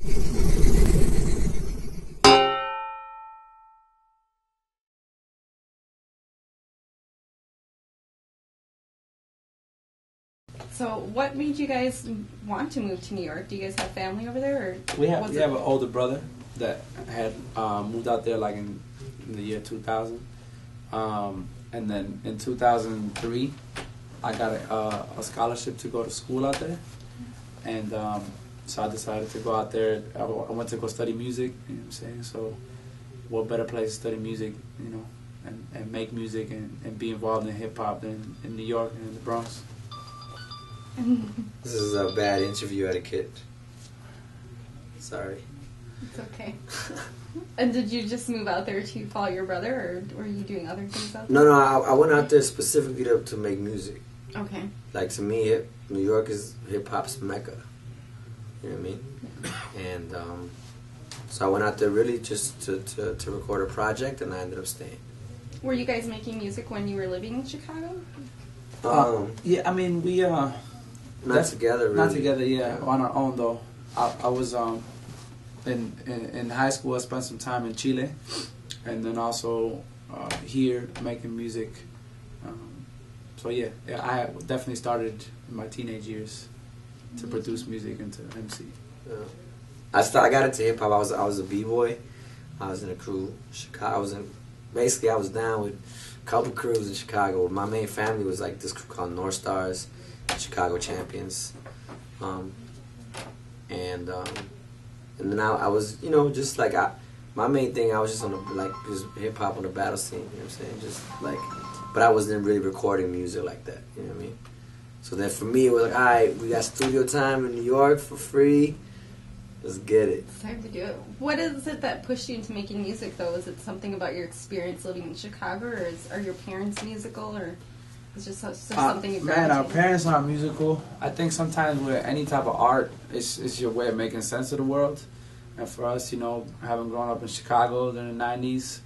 So, what made you guys want to move to New York? Do you guys have family over there, or we have an older brother that had moved out there like in the year 2000, and then in 2003, I got a scholarship to go to school out there, and so I decided to go out there. I went to go study music. You know what I'm saying? So, what better place to study music, you know, and make music and be involved in hip hop than in New York and in the Bronx. This is a bad interview etiquette. Sorry. It's okay. And did you just move out there to follow your brother, or were you doing other things out there? No, I went out there specifically to make music. Okay. Like, to me, New York is hip-hop's mecca. You know what I mean? Yeah. And so I went out there really just to record a project, and I ended up staying. Were you guys making music when you were living in Chicago? Yeah, I mean, we... Not together, really. Not together, yeah. On our own, though. I was in high school. I spent some time in Chile, and then also here making music. So yeah, I definitely started in my teenage years to produce music and to MC. I got into hip hop. I was a b-boy. I was in a crew. Chicago. I was down with a couple crews in Chicago. My main family was like this crew called North Stars, Chicago Champions, and then I was, you know, just like my main thing, I was just on just hip hop on the battle scene. You know what I'm saying? Just like, but I wasn't really recording music like that. You know what I mean? So then for me, it was like, all right, we got studio time in New York for free. Let's get it. It's time to do it. What is it that pushed you into making music, though? Is it something about your experience living in Chicago, or are your parents musical, or is it just something you gravitated? Man, our parents are musical. I think sometimes with any type of art, it's your way of making sense of the world. And for us, you know, having grown up in Chicago during the 90s,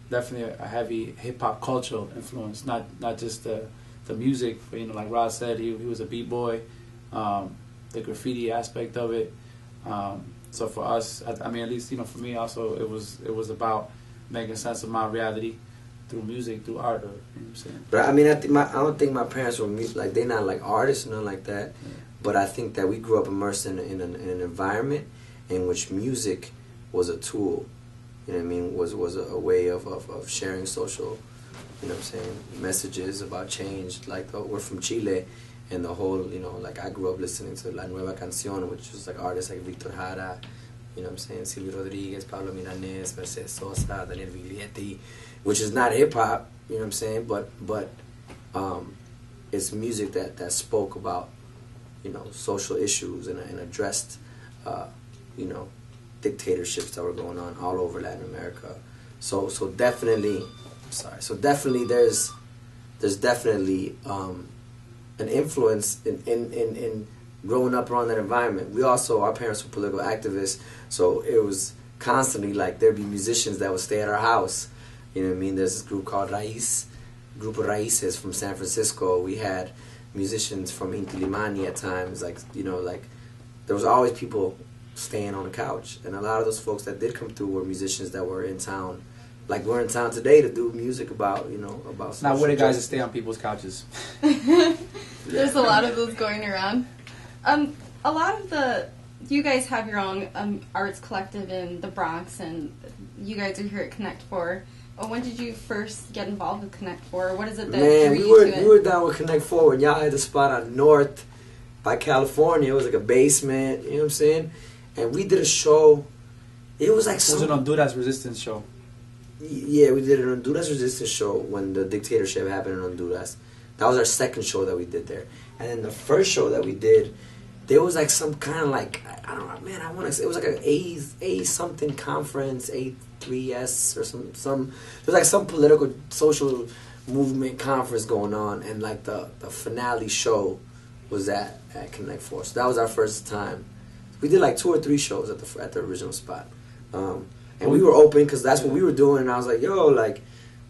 definitely a heavy hip-hop cultural influence, not just the music, but, you know, like Rod said, he was a b-boy. The graffiti aspect of it. So for us, I mean, at least, you know, for me also, it was about making sense of my reality through music, through art. Or, you know what I'm saying? But I mean, I don't think my parents were like, they're not like artists or nothing like that. Yeah. But I think that we grew up immersed in an environment in which music was a tool. You know what I mean? Was a way of sharing social, you know what I'm saying, messages about change. Like we're from Chile. And the whole, you know, like I grew up listening to La Nueva Canción, which was like artists like Victor Jara, you know what I'm saying, Silvio Rodriguez, Pablo Milanés, Mercedes Sosa, Daniel Viglietti, which is not hip hop, you know what I'm saying, but it's music that spoke about, you know, social issues and addressed, you know, dictatorships that were going on all over Latin America. So definitely, there's definitely an influence in growing up around that environment. Our parents were political activists, so it was constantly like there'd be musicians that would stay at our house. You know what I mean? There's this group called Group of Raíces from San Francisco. We had musicians from Inti Limani at times, like, you know, like there was always people staying on the couch. And a lot of those folks that did come through were musicians that were in town. Like we're in town today to do music about, you know, about now we're the guys that stay on people's couches. There's a lot of those going around. A lot of you guys have your own arts collective in the Bronx, and you guys are here at Connect 4. When did you first get involved with Connect 4? What is it that drew you to it? We were down with Connect 4 when y'all had the spot on North by California. It was like a basement, you know what I'm saying? And we did a show. It was like it was an Honduras resistance show. Yeah, we did an Honduras resistance show when the dictatorship happened in Honduras. That was our second show that we did there. And then the first show that we did, there was like some kind of like, I don't know, man, I want to say, it was like an A something conference, A3S or some, there was like some political social movement conference going on, and like the finale show was at Connect 4. So that was our first time. We did like 2 or 3 shows at the original spot. And we were open because that's what we were doing. And I was like, yo, like,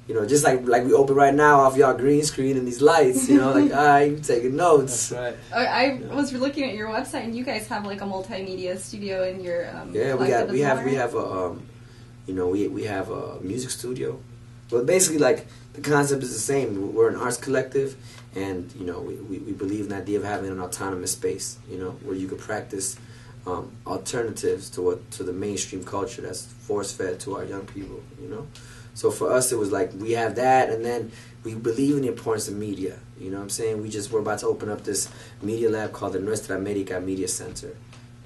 You know, just like we open right now off y'all green screen and these lights, you know, like, all right, you taking notes. That's right. I was looking at your website, and you guys have like a multimedia studio in your Yeah, we have a we have a music studio. But basically, like, the concept is the same. We're an arts collective, and you know, we believe in the idea of having an autonomous space, you know, where you could practice alternatives to the mainstream culture that's force fed to our young people, you know. So for us, it was like we have that, and then we believe in the importance of media. You know what I'm saying? We're about to open up this media lab called the Nuestra America Media Center,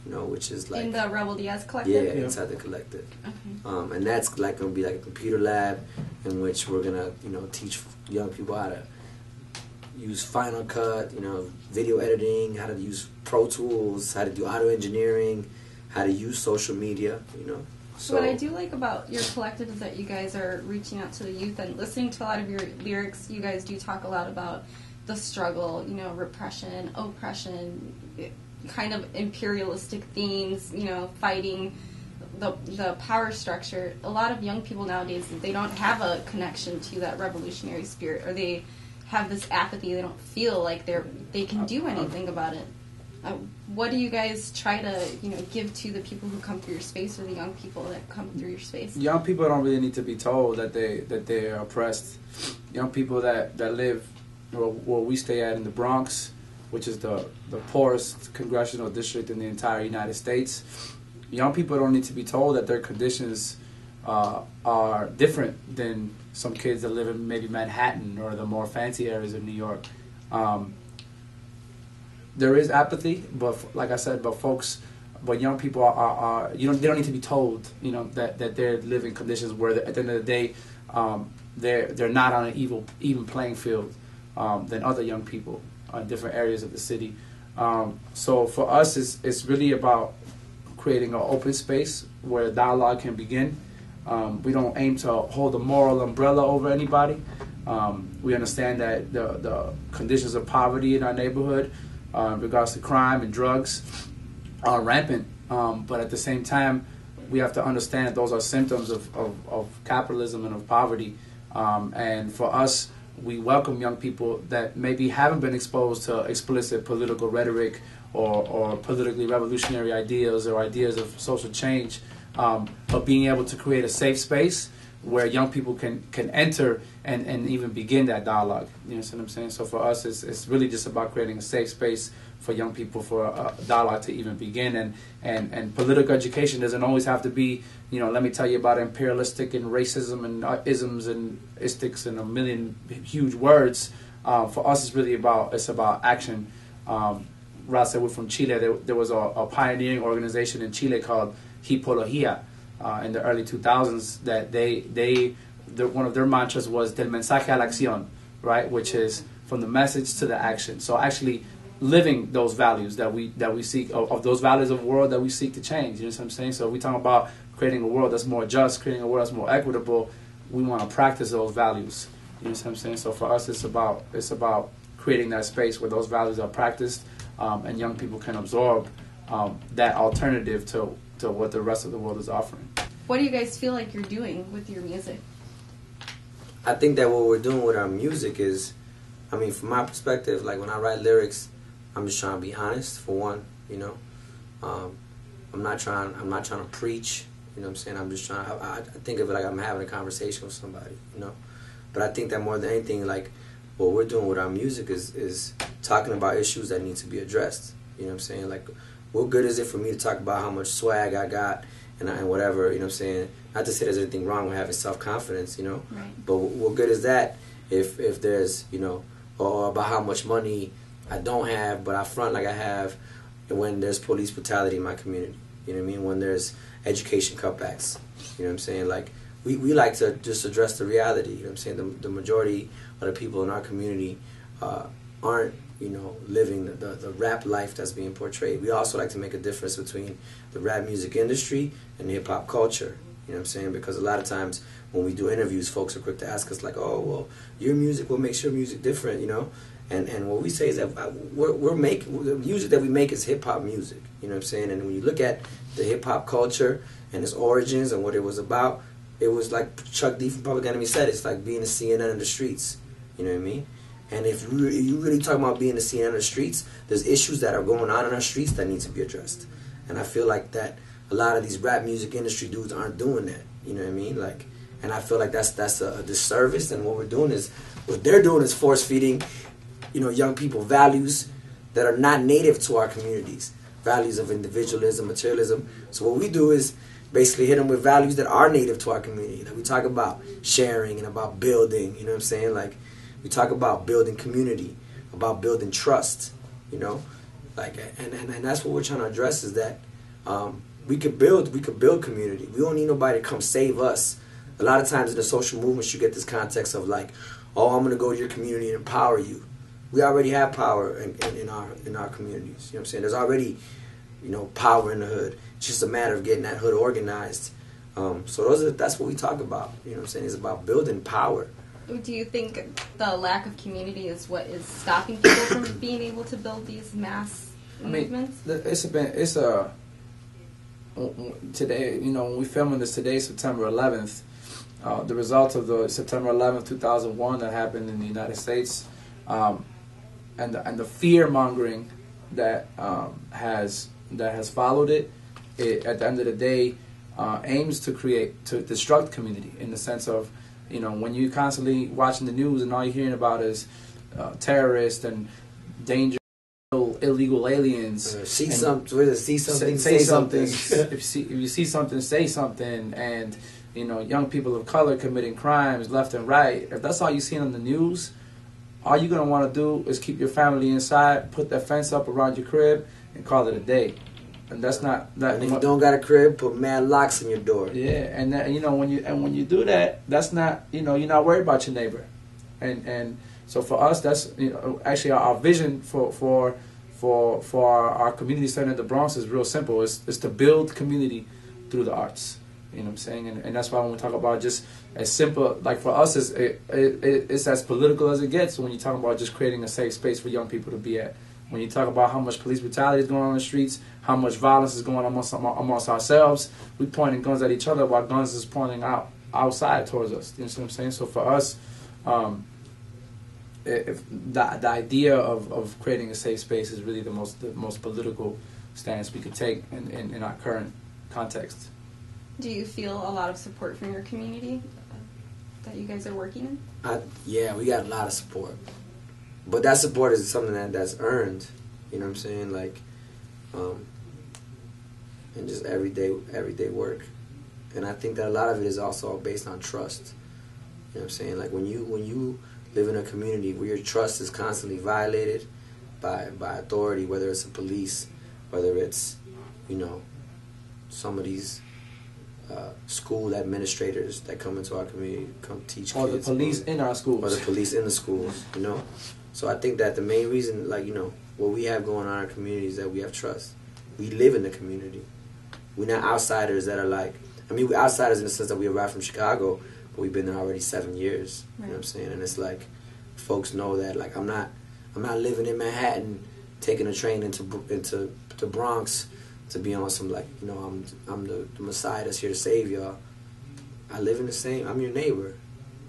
you know, which is like in the Rebal Diaz collective. Yeah, inside the collective. Okay. And that's like gonna be like a computer lab in which we're gonna, you know, teach young people how to use Final Cut, you know, video editing, how to use Pro Tools, how to do audio engineering, how to use social media, you know. So what I do like about your collective is that you guys are reaching out to the youth and listening to a lot of your lyrics. You guys do talk a lot about the struggle, you know, repression, oppression, kind of imperialistic themes, you know, fighting the power structure. A lot of young people nowadays, they don't have a connection to that revolutionary spirit, or they have this apathy. They don't feel like they can do anything about it. What do you guys try to, you know, give to the people who come through your space, or the young people that come through your space? Young people don't really need to be told that they're oppressed. Young people that live where we stay at in the Bronx, which is the poorest congressional district in the entire United States. Young people don't need to be told that their conditions are different than some kids that live in maybe Manhattan or the more fancy areas of New York. There is apathy, but like I said, but young people are they don't need to be told, you know, that they're living conditions where at the end of the day, they're not on an even playing field than other young people in different areas of the city. So for us, it's really about creating an open space where dialogue can begin. We don't aim to hold a moral umbrella over anybody. We understand that the conditions of poverty in our neighborhood, in regards to crime and drugs, are rampant. But at the same time, we have to understand that those are symptoms of capitalism and of poverty. And for us, we welcome young people that maybe haven't been exposed to explicit political rhetoric or politically revolutionary ideas or ideas of social change, but being able to create a safe space where young people can enter and even begin that dialogue. You know what I'm saying? So for us, it's really just about creating a safe space for young people for a dialogue to even begin. And political education doesn't always have to be, you know, let me tell you about imperialistic and racism and isms and istics and a million huge words. For us, it's really about action. Rod said we're from Chile. There was a pioneering organization in Chile called Hipología in the early 2000s that one of their mantras was del mensaje a la acción, right, which is from the message to the action. So actually living those values that we seek, of those values of the world that we seek to change. You know what I'm saying? So we talk about creating a world that's more just, creating a world that's more equitable. We want to practice those values. You know what I'm saying? So for us, it's about creating that space where those values are practiced, and young people can absorb that alternative to what the rest of the world is offering. What do you guys feel like you're doing with your music? I think that what we're doing with our music is, I mean, from my perspective, like when I write lyrics, I'm just trying to be honest, for one, you know. I'm not trying to preach, you know what I'm saying? I'm just trying, I think of it like I'm having a conversation with somebody, you know. But I think that more than anything, like, what we're doing with our music is talking about issues that need to be addressed, you know what I'm saying? Like, what good is it for me to talk about how much swag I got and whatever, you know what I'm saying? Not to say there's anything wrong with having self-confidence, you know? Right. But what good is that if there's, you know, or about how much money I don't have, but I front like I have when there's police brutality in my community, you know what I mean? When there's education cutbacks, you know what I'm saying? Like, we like to just address the reality, you know what I'm saying? The majority of the people in our community aren't, you know, living the rap life that's being portrayed. We also like to make a difference between the rap music industry and hip-hop culture, you know what I'm saying? Because a lot of times when we do interviews, folks are quick to ask us like, oh, well, your music, what makes your music different, you know? And what we say is that we're making, the music that we make is hip-hop music, you know what I'm saying? And when you look at the hip-hop culture and its origins and what it was about, it was like Chuck D from Public Enemy said, it's like being a CNN in the streets. You know what I mean? And if you really talking about being a CNN in the streets, there's issues that are going on in our streets that need to be addressed. And I feel like that a lot of these rap music industry dudes aren't doing that. You know what I mean? Like, and I feel like that's a disservice. And what they're doing is force feeding, young people values that are not native to our communities, values of individualism, materialism. So what we do is basically hit them with values that are native to our community. Like we talk about sharing and about building. You know what I'm saying? Like we talk about building community, about building trust. Like and that's what we're trying to address is that we could build community. We don't need nobody to come save us. A lot of times in the social movements, you get this context of like, oh, I'm going to go to your community and empower you. We already have power in our communities. You know what I'm saying? There's already, power in the hood. It's just a matter of getting that hood organized. So that's what we talk about. You know what I'm saying? It's about building power. Do you think the lack of community is what is stopping people from being able to build these mass movements? Today, when we filming this today, September 11th, the results of the September 11th, 2001 that happened in the United States, and the fear mongering that has followed it, at the end of the day, aims to destruct community in the sense of, when you're constantly watching the news and all you're hearing about is terrorists and danger, illegal aliens. See something, say something. If you see something, say something. And young people of color committing crimes left and right. If that's all you see on the news, all you're gonna want to do is keep your family inside, put that fence up around your crib, and call it a day. And that's not that. And if you don't got a crib, put mad locks in your door. Yeah, and that, when you do that, that's not you're not worried about your neighbor, and so for us, that's actually our vision for our community center in the Bronx is real simple. It's to build community through the arts. You know what I'm saying? And that's why when we talk about just as simple, like for us, it's as political as it gets when you talk about just creating a safe space for young people to be at. When you talk about how much police brutality is going on in the streets, how much violence is going on amongst ourselves, we pointing guns at each other while guns is pointing outside towards us. You know what I'm saying? So for us, if the idea of creating a safe space is really the most political stance we could take in our current context. Do you feel a lot of support from your community that you guys are working in? Yeah, we got a lot of support. But that support is something that's earned, you know what I'm saying? Like, and just everyday work. And I think that a lot of it is also based on trust. You know what I'm saying? Like when you live in a community where your trust is constantly violated by authority, whether it's the police, whether it's, some of these school administrators that come into our community, come teach or kids. Or the police in our schools. Or the police in the schools, So I think that the main reason, what we have going on in our community is that we have trust. We live in the community. We're not outsiders that are we're outsiders in the sense that we arrived from Chicago, but we've been there already 7 years. Right. You know what I'm saying? And it's like, folks know that, I'm not living in Manhattan, taking a train into the Bronx to be on some, I'm the Messiah that's here to save y'all. I live in I'm your neighbor.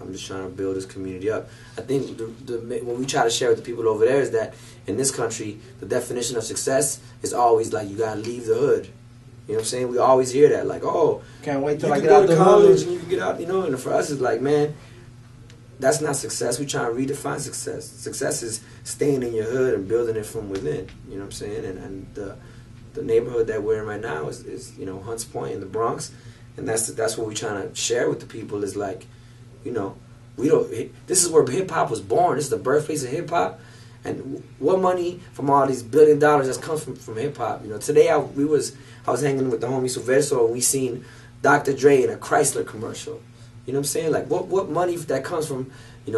I'm just trying to build this community up. I think what we try to share with the people over there is that in this country, the definition of success is always you gotta leave the hood. You know what I'm saying? We always hear that, can't wait till I get out to college and you can get out. And for us, it's man, that's not success. We're trying to redefine success. Success is staying in your hood and building it from within. You know what I'm saying? And the neighborhood that we're in right now is Hunts Point in the Bronx, and that's what we're trying to share with the people is we don't. This is where hip hop was born. This is the birthplace of hip hop, and what money from all these $1 billion that's comes from hip hop. Today I was hanging with the homie Silverso and we seen Dr. Dre in a Chrysler commercial. You know what I'm saying? What money that comes from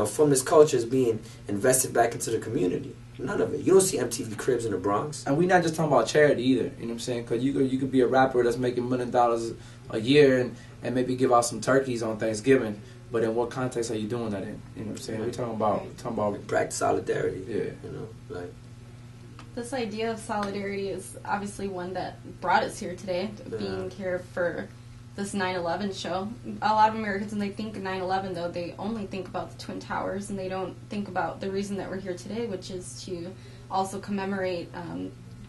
from this culture is being invested back into the community. None of it. You don't see MTV Cribs in the Bronx. And we're not just talking about charity either. You know what I'm saying? Because you could be a rapper that's making $1 million a year and maybe give out some turkeys on Thanksgiving. But in what context are you doing that in? You know what I'm saying? We're talking about practice solidarity. Yeah. This idea of solidarity is obviously one that brought us here today, being here for this 9/11 show. A lot of Americans, when they think of 9/11, though, they only think about the Twin Towers, and they don't think about the reason that we're here today, which is to also commemorate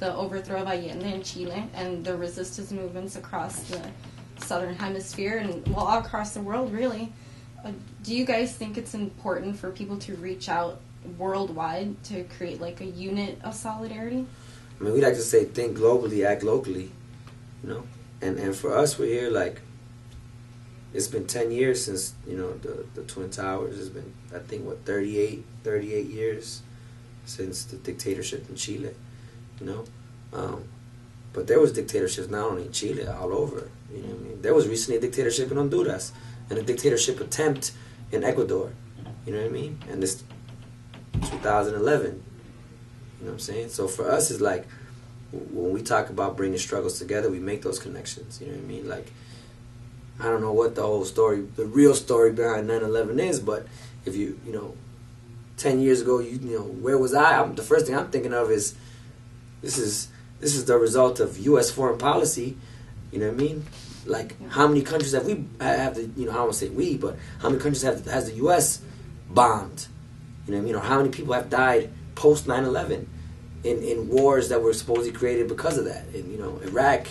the overthrow of Allende in Chile and the resistance movements across the southern hemisphere and, well, all across the world, really. Do you guys think it's important for people to reach out worldwide to create like a unit of solidarity? I mean, we like to say, think globally, act locally, you know? And for us, we're here, like, it's been 10 years since, you know, the Twin Towers. It's been, I think, 38 years since the dictatorship in Chile, you know? But there was dictatorships not only in Chile, all over, you know what I mean? There was recently a dictatorship in Honduras and a dictatorship attempt in Ecuador, you know what I mean? And this 2011, you know what I'm saying? So for us, it's like, when we talk about bringing struggles together, we make those connections, you know what I mean? Like, I don't know what the whole story, the real story behind 9/11 is, but if you know, 10 years ago, you know, where was I? The first thing I'm thinking of is, this is the result of U.S. foreign policy, you know what I mean? Like, how many countries have we, you know, I don't want to say we, but how many countries has the U.S. bombed? You know what I mean? Or how many people have died post 9/11 in wars that were supposedly created because of that? In, you know, Iraq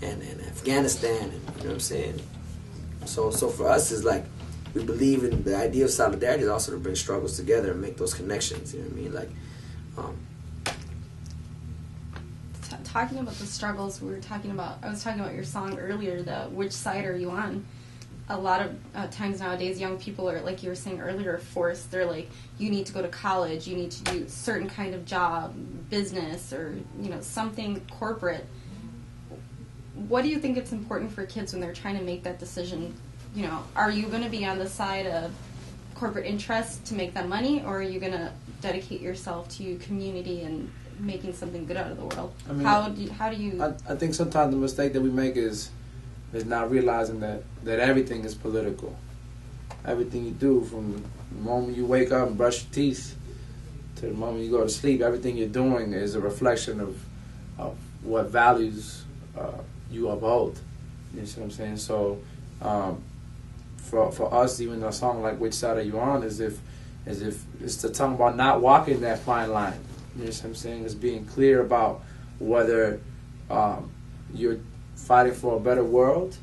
and Afghanistan, and, you know what I'm saying? So for us, it's like, we believe in the idea of solidarity is also to bring struggles together and make those connections, you know what I mean? Like, talking about the struggles, I was talking about your song earlier, the Which Side Are You On? A lot of times nowadays, young people are, like you were saying earlier, forced. They're like, you need to go to college, you need to do certain kind of job, business, or, you know, something corporate. What do you think it's important for kids when they're trying to make that decision? You know, are you going to be on the side of corporate interests to make that money, or are you going to dedicate yourself to community and making something good out of the world? I mean, how do you... I think sometimes the mistake that we make is not realizing that everything is political. Everything you do, from the moment you wake up and brush your teeth to the moment you go to sleep, everything you're doing is a reflection of what values you uphold. You see what I'm saying? So for us, even a song like Which Side Are You On, as if it's to talk about not walking that fine line. You know what I'm saying? It's being clear about whether you're fighting for a better world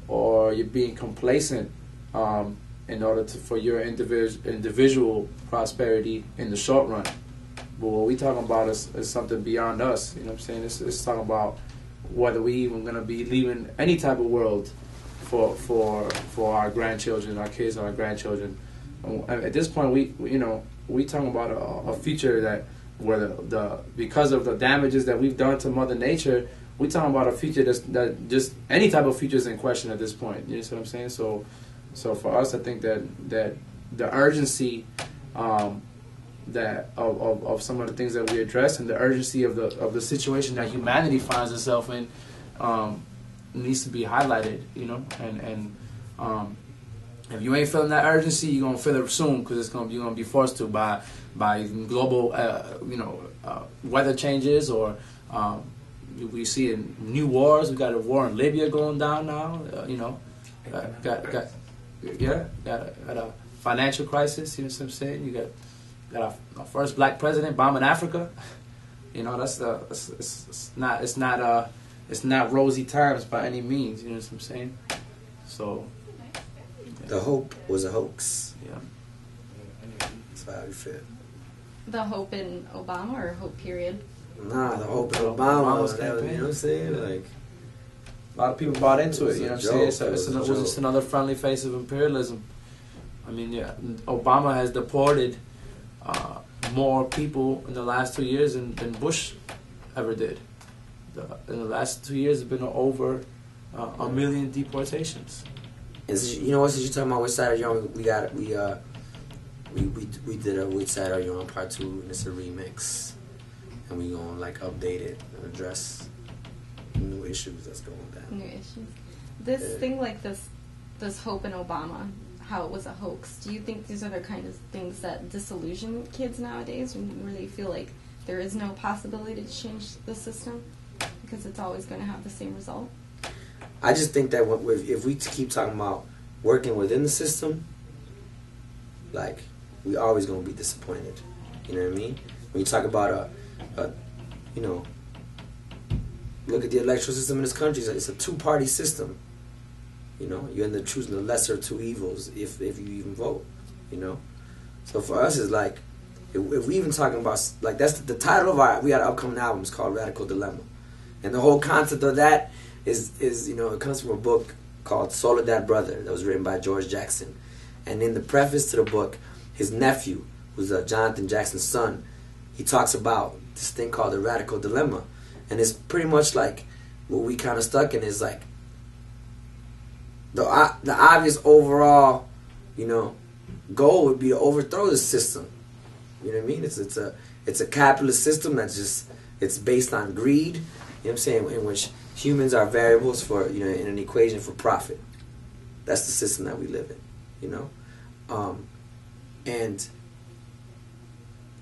or you're being complacent in order for your individual prosperity in the short run. But what we talking about is something beyond us. You know what I'm saying? It's talking about whether we even going to be leaving any type of world for our grandchildren, our kids and our grandchildren. At this point, we talking about a future that where because of the damages that we've done to Mother Nature, we're talking about a future that just any type of future is in question at this point. You know what I'm saying? So for us, I think that the urgency that of some of the things that we address and the urgency of the situation that humanity finds itself in needs to be highlighted. You know, and if you ain't feeling that urgency, you're gonna feel it soon because you're gonna be forced to by global weather changes or we see in new wars. We got a war in Libya going down now. Got a financial crisis. You know what I'm saying? You got our first black president bombing Africa. You know, it's not rosy times by any means. You know what I'm saying? So the hope was a hoax. Yeah, that's how you feel. The hope in Obama or hope period? Nah, the hope in Obama. You know what I'm saying? Like, a lot of people bought into it. You know what I'm saying? So it was just another friendly face of imperialism. I mean, yeah, Obama has deported more people in the last 2 years than Bush ever did. In the last 2 years, there's been over 1 million deportations. And you know what? Since you're talking about Which Side Are You On, we did a Which Side Are You On Part 2, and it's a remix, and we gonna like update it and address new issues that's going down. New issues. This thing like this hope in Obama, how it was a hoax. Do you think these are the kind of things that disillusion kids nowadays, where they feel like there is no possibility to change the system because it's always going to have the same result? I just think that if we keep talking about working within the system, like, we always gonna be disappointed. You know what I mean? When you talk about you know, look at the electoral system in this country. It's a two-party system. You know, you end up choosing the lesser of two evils if you even vote. You know, so for us, it's like, if we even talking about, like, that's the title of we got an upcoming album. It's called Radical Dilemma, and the whole concept of that is you know, it comes from a book called Soledad Brother that was written by George Jackson, and in the preface to the book, his nephew, who's Jonathan Jackson's son, he talks about this thing called the Radical Dilemma, and it's pretty much like what we kind of stuck in is like the obvious overall, you know, goal would be to overthrow the system. You know what I mean? It's a capitalist system that's just, it's based on greed. You know what I'm saying? In which humans are variables for, you know, in an equation for profit. That's the system that we live in. You know, and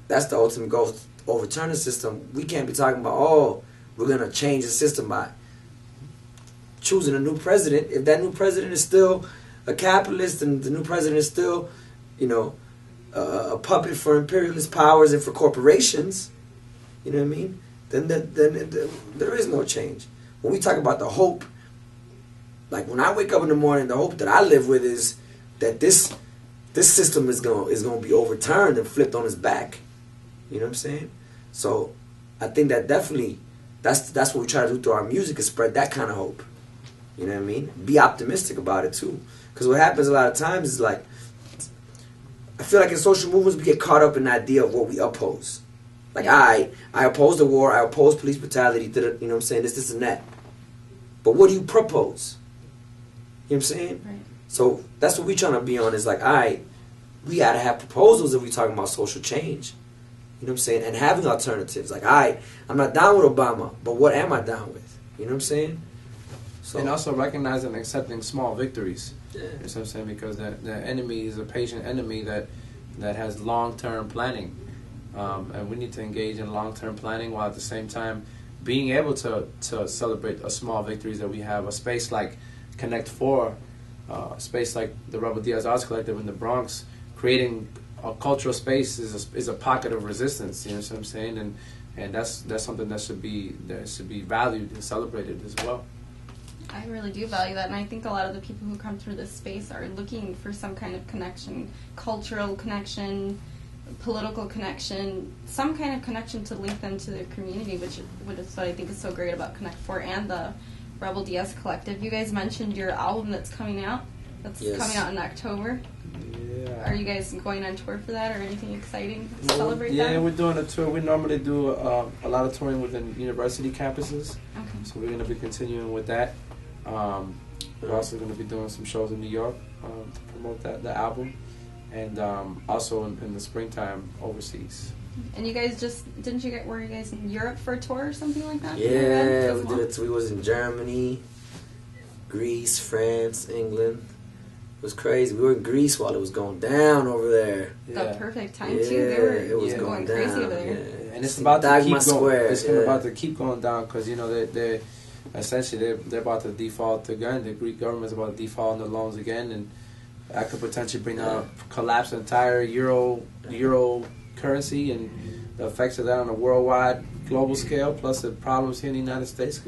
that's the ultimate goal. Overturn the system. We can't be talking about, oh, we're gonna change the system by choosing a new president. If that new president is still a capitalist and the new president is still, you know, a puppet for imperialist powers and for corporations, you know what I mean? Then there is no change. When we talk about the hope, like when I wake up in the morning, the hope that I live with is that this system is gonna be overturned and flipped on its back. You know what I'm saying? So I think that definitely that's what we try to do through our music, is spread that kind of hope. You know what I mean? Be optimistic about it too. Because what happens a lot of times is, like, I feel like in social movements we get caught up in the idea of what we oppose. Like, I oppose the war, I oppose police brutality, you know what I'm saying, this and that. But what do you propose? You know what I'm saying? Right. So that's what we're trying to be on, is like, we gotta have proposals if we're talking about social change. You know what I'm saying? And having alternatives. Like, I'm not down with Obama, but what am I down with? You know what I'm saying? So, and also recognizing and accepting small victories. yeah. You know what I'm saying? Because the enemy is a patient enemy that has long-term planning. And we need to engage in long-term planning while at the same time being able to celebrate small victories that we have. A space like Connect 4, a space like the Rebal Diaz Arts Collective in the Bronx, creating a cultural space is a pocket of resistance. You know what I'm saying? And that's something that should be valued and celebrated as well. I really do value that, and I think a lot of the people who come through this space are looking for some kind of connection, cultural connection, political connection, some kind of connection to link them to their community, which is what I think is so great about Connect 4 and the Rebel Diaz Collective. You guys mentioned your album that's coming out. That's coming out in October. Yeah. Are you guys going on tour for that, or anything exciting to celebrate that? Yeah, we're doing a tour. We normally do a lot of touring within university campuses. Okay. So we're going to be continuing with that. We're also going to be doing some shows in New York to promote the album, and also in the springtime overseas. And you guys were you guys in Europe for a tour or something like that? Yeah, we did it. We was in Germany, Greece, France, England. It was crazy. We were in Greece while it was going down over there. The perfect time too. They were going crazy over there. Yeah. And it's about to keep Square, going. It's about to keep going down because they're essentially they're about to default again. The Greek government's about to default on the loans again, and that could potentially bring collapse the entire euro currency, and the effects of that on a worldwide global scale. Plus the problems here in the United States.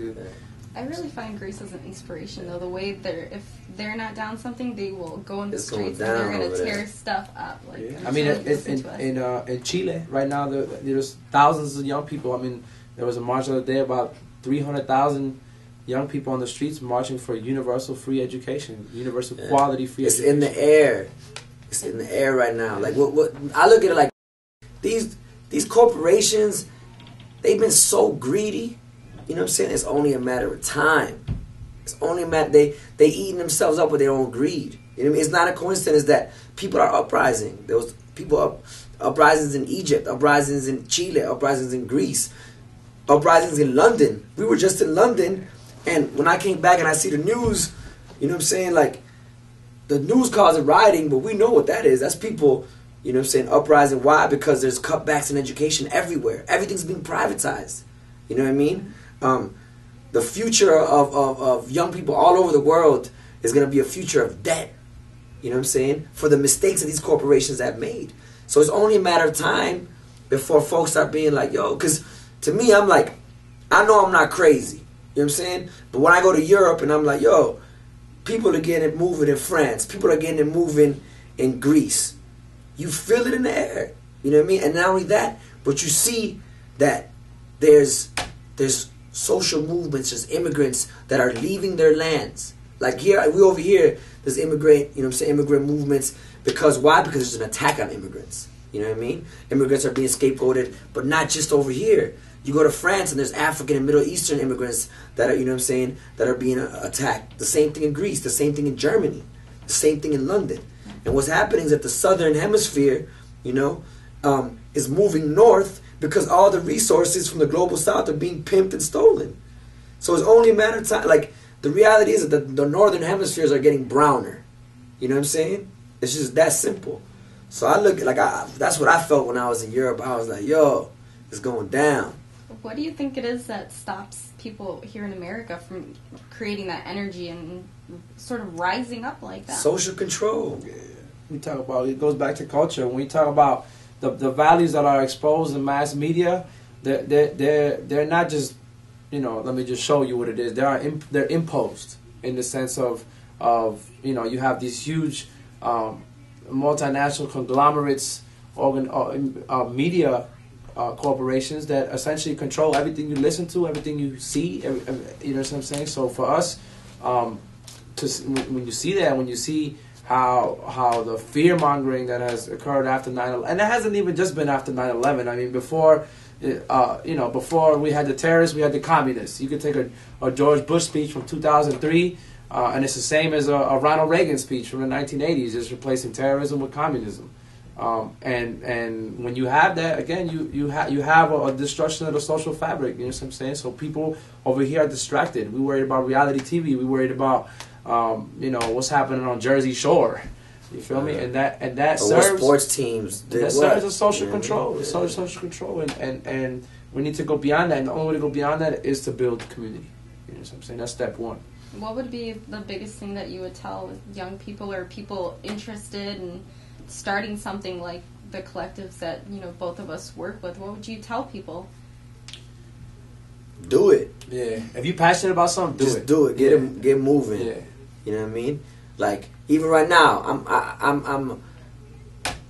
I really find Greece as an inspiration, though. The way if they're not down something, they will go in the streets and they're going to tear stuff up. Like, yeah. I mean, in Chile right now, there's thousands of young people. I mean, there was a march the other day, about 300,000 young people on the streets marching for universal free education, universal quality free education. It's in the air. It's in the air right now. Like what I look at it like these corporations, they've been so greedy. You know what I'm saying? It's only a matter of time. It's only a matter they eating themselves up with their own greed. You know what I mean? It's not a coincidence that people are uprising. There was uprisings in Egypt, uprisings in Chile, uprisings in Greece, uprisings in London. We were just in London, and when I came back and I see the news, you know what I'm saying? Like, the news calls it rioting, but we know what that is. That's people, you know what I'm saying, uprising. Why? Because there's cutbacks in education everywhere. Everything's being privatized. You know what I mean? the future of young people all over the world is going to be a future of debt. You know what I'm saying? For the mistakes that these corporations have made. So it's only a matter of time before folks start being like, yo, because to me, I'm like, I know I'm not crazy. You know what I'm saying? But when I go to Europe and I'm like, yo, people are getting it moving in France. People are getting it moving in Greece. You feel it in the air. You know what I mean? And not only that, but you see that there's social movements, there's immigrants that are leaving their lands. Like here, we over here, there's immigrant movements. Because why? Because there's an attack on immigrants. You know what I mean? Immigrants are being scapegoated, but not just over here. You go to France and there's African and Middle Eastern immigrants that are, you know what I'm saying, that are being attacked. The same thing in Greece, the same thing in Germany, the same thing in London. And what's happening is that the southern hemisphere, you know, is moving north because all the resources from the global south are being pimped and stolen. So it's only a matter of time. Like, the reality is that the northern hemispheres are getting browner. You know what I'm saying? It's just that simple. So I look like that's what I felt when I was in Europe. I was like, yo, it's going down. What do you think it is that stops people here in America from creating that energy and sort of rising up like that? Social control. Yeah. We talk about, it goes back to culture. When we talk about the values that are exposed in mass media, they're not just, you know, let me just show you what it is. They're imposed in the sense of you know, you have these huge multinational conglomerates, media corporations that essentially control everything you listen to, everything you see. You know what I'm saying? So for us, when you see that, when you see how the fear mongering that has occurred after 9/11, and it hasn't even just been after 9/11. I mean, before. You know, before we had the terrorists, we had the communists. You could take a George Bush speech from 2003, and it's the same as a Ronald Reagan speech from the 1980s. It's replacing terrorism with communism. And when you have that, again, you have a destruction of the social fabric. You know what I'm saying? So people over here are distracted. We worried about reality TV. We worried about you know, what's happening on Jersey Shore. You feel me? And that serves sports teams. That serves as social control. It serves social control, and we need to go beyond that. And the only way to go beyond that is to build community. You know what I'm saying? That's step one. What would be the biggest thing that you would tell young people or people interested in starting something like the collectives that, you know, both of us work with? What would you tell people? Do it. Yeah. If you're passionate about something, Just do it. Get moving. Yeah. You know what I mean? Like, even right now,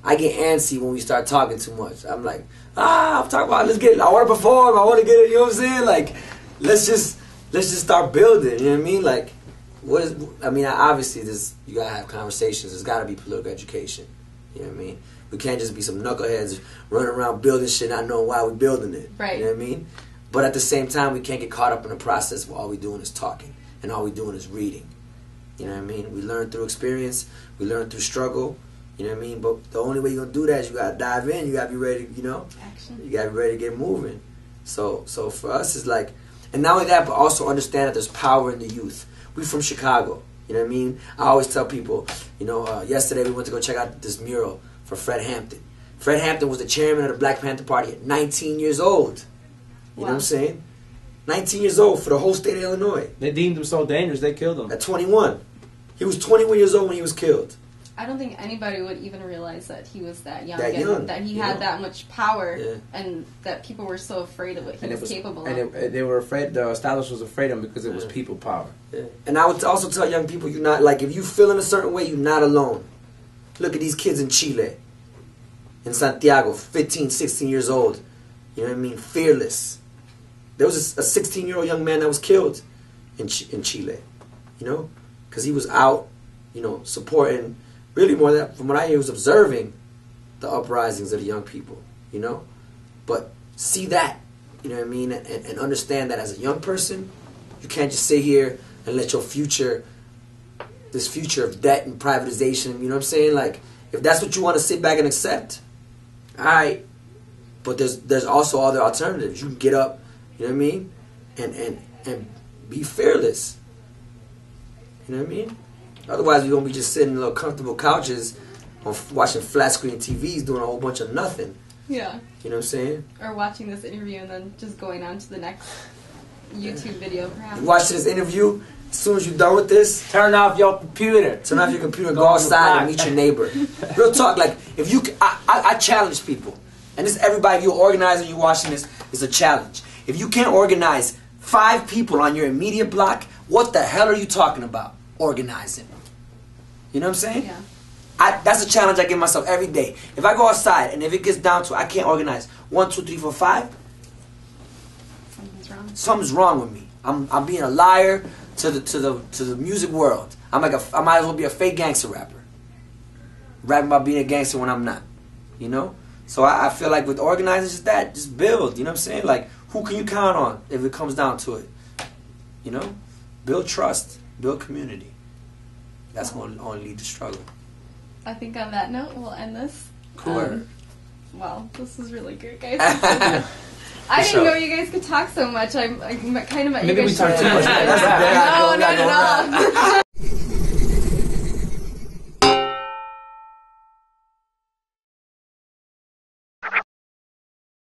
I get antsy when we start talking too much. I'm like, I'm talking about, I want to perform, I want to get it, you know what I'm saying? Like, let's just start building, you know what I mean? Like, obviously you gotta have conversations, there's gotta be political education, you know what I mean? We can't just be some knuckleheads running around building shit not knowing why we're building it, right? You know what I mean? But at the same time, we can't get caught up in the process where all we're doing is talking, and all we're doing is reading. You know what I mean? We learn through experience. We learn through struggle. You know what I mean? But the only way you're going to do that is you got to dive in. You got to be ready, you know? Action. You got to be ready to get moving. So for us, it's like... And not only that, but also understand that there's power in the youth. We from Chicago. You know what I mean? I always tell people, you know, yesterday we went to go check out this mural for Fred Hampton. Fred Hampton was the chairman of the Black Panther Party at 19 years old. You know what I'm saying? 19 years old for the whole state of Illinois. They deemed him so dangerous, they killed him. At 21. He was 21 years old when he was killed. I don't think anybody would even realize that he was that young. That he had that much power, and that people were so afraid of what he was capable of. And they were afraid, the establishment was afraid of him because it was people power. Yeah. And I would also tell young people, you're not, like, if you feel in a certain way, you're not alone. Look at these kids in Chile, in Santiago, 15, 16 years old. You know what I mean? Fearless. There was a 16-year-old young man that was killed in Chile, you know, because he was out, you know, supporting, really more than, from what I hear, was observing the uprisings of the young people, you know. But see that, you know what I mean, and understand that as a young person, you can't just sit here and let your future, this future of debt and privatization, you know what I'm saying? Like, if that's what you want to sit back and accept, all right. But there's also other alternatives. You can get up, you know what I mean? And be fearless. You know what I mean? Otherwise, we're going to be just sitting in little comfortable couches watching flat screen TVs doing a whole bunch of nothing. Yeah. You know what I'm saying? Or watching this interview and then just going on to the next YouTube video, perhaps. Watch this interview. As soon as you're done with this, Turn off your computer. turn off your computer, go outside and meet your neighbor. Real talk, like, if you, I challenge people. And this, everybody, if you're organizing, you're watching this, it's a challenge. If you can't organize 5 people on your immediate block, what the hell are you talking about? Organizing. You know what I'm saying? Yeah. That's a challenge I give myself every day. If I go outside and if it gets down to I can't organize 1, 2, 3, 4, 5, Something's wrong. something's wrong with me. I'm being a liar to the music world. I might as well be a fake gangster rapper. Rapping about being a gangster when I'm not. You know? So I feel like with organizing, just build. You know what I'm saying? Like, who can you count on if it comes down to it? You know? Build trust. Build community. That's going to only lead to struggle. I think on that note, we'll end this. Cool. Wow, this was really great, guys. I didn't know you guys could talk so much. I'm kind of my Maybe ego we talk showed too up. much. No, not at all.